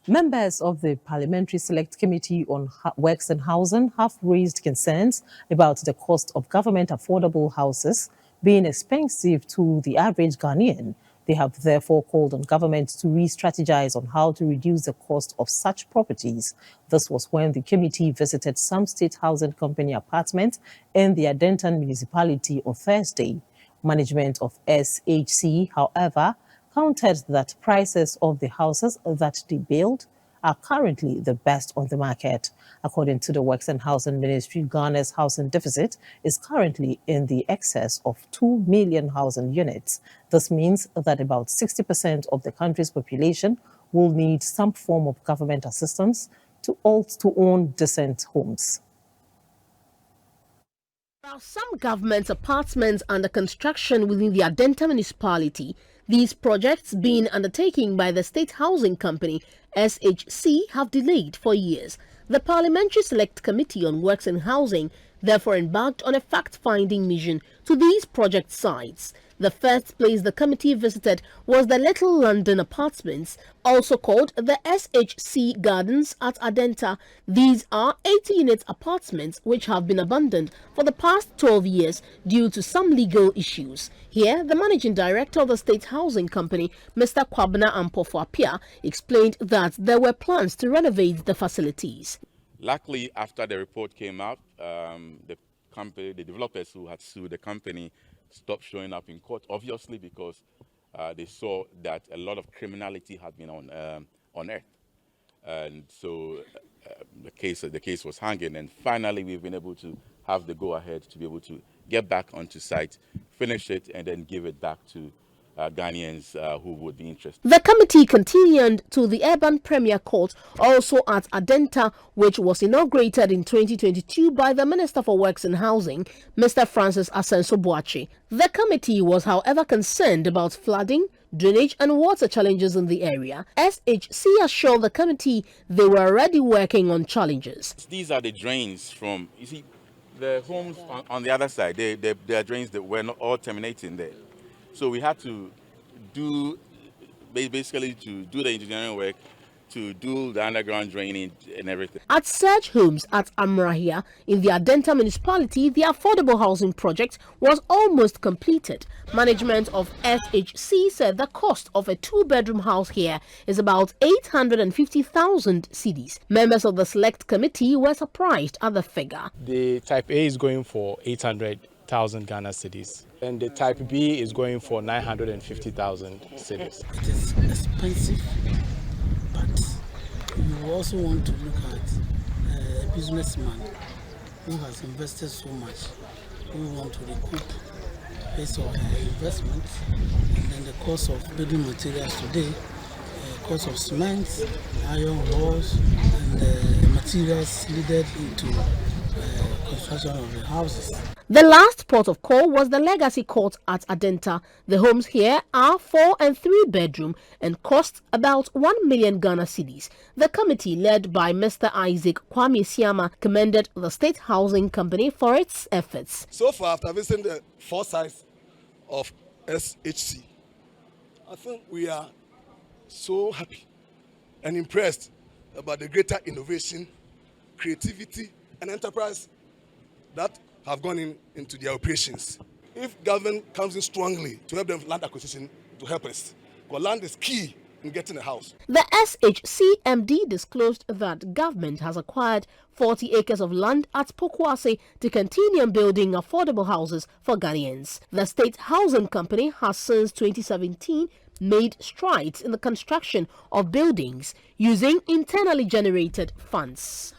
Members of the Parliamentary Select Committee on Works and Housing have raised concerns about the cost of government affordable houses being expensive to the average Ghanaian. They have therefore called on government to re-strategize on how to reduce the cost of such properties. This was when the committee visited some state housing company apartments in the Adenta Municipality on Thursday. Management of SHC, however, counted that prices of the houses that they build are currently the best on the market. According to the Works and Housing Ministry, Ghana's housing deficit is currently in the excess of 2 million housing units. This means that about 60% of the country's population will need some form of government assistance to own decent homes. There are some government apartments under construction within the Adenta Municipality. These projects, being undertaken by the State Housing Company, SHC, have delayed for years. The Parliamentary Select Committee on Works and Housing therefore embarked on a fact-finding mission to these project sites. The first place the committee visited was the Little London Apartments, also called the SHC Gardens at Adenta. These are 80-unit apartments which have been abandoned for the past 12 years due to some legal issues. Here, the managing director of the State Housing Company, Mr. Kwabena Ampofo-Appiah, explained that there were plans to renovate the facilities. Luckily, after the report came out, the developers who had sued the company stopped showing up in court, obviously because they saw that a lot of criminality had been unearthed. And so the case was hanging, and finally we've been able to have the go-ahead to be able to get back onto site, finish it, and then give it back to Ghanaians who would be interested. The committee continued to the Urban Premier Court, also at Adenta, which was inaugurated in 2022 by the Minister for Works and Housing, Mr. Francis Asenso-Boakye. The committee was, however, concerned about flooding, drainage and water challenges in the area. SHC assured the committee they were already working on challenges. These are the drains from, you see, the homes on the other side. There are drains that were not all terminating there. So we had to do the engineering work to do the underground drainage and everything. At Surge Homes at Amrahia in the Adenta Municipality, the affordable housing project was almost completed. Management of SHC said the cost of a two-bedroom house here is about 850,000 cedis. Members of the select committee were surprised at the figure. The type A is going for 800,000 Ghana cedis, and the type B is going for 950,000 cedis. It is expensive, but you also want to look at a businessman who has invested so much, who want to recoup based on investment, and then the cost of building materials today, cost of cement, iron rods, and the materials needed into construction of the houses. The last port of call was the Legacy Court at Adenta. The homes here are 4 and 3 bedroom and cost about 1 million Ghana cedis. The committee, led by Mr. Isaac Kwame Siama, commended the State Housing Company for its efforts. So far, after visiting the 4 sites of SHC, I think we are so happy and impressed about the greater innovation, creativity, and enterprise that have gone into their operations. If government comes in strongly to help them with land acquisition, to help us, because land is key in getting a house. The SHC MD disclosed that government has acquired 40 acres of land at Pokwase to continue building affordable houses for Ghanaians. The State Housing Company has since 2017 made strides in the construction of buildings using internally generated funds.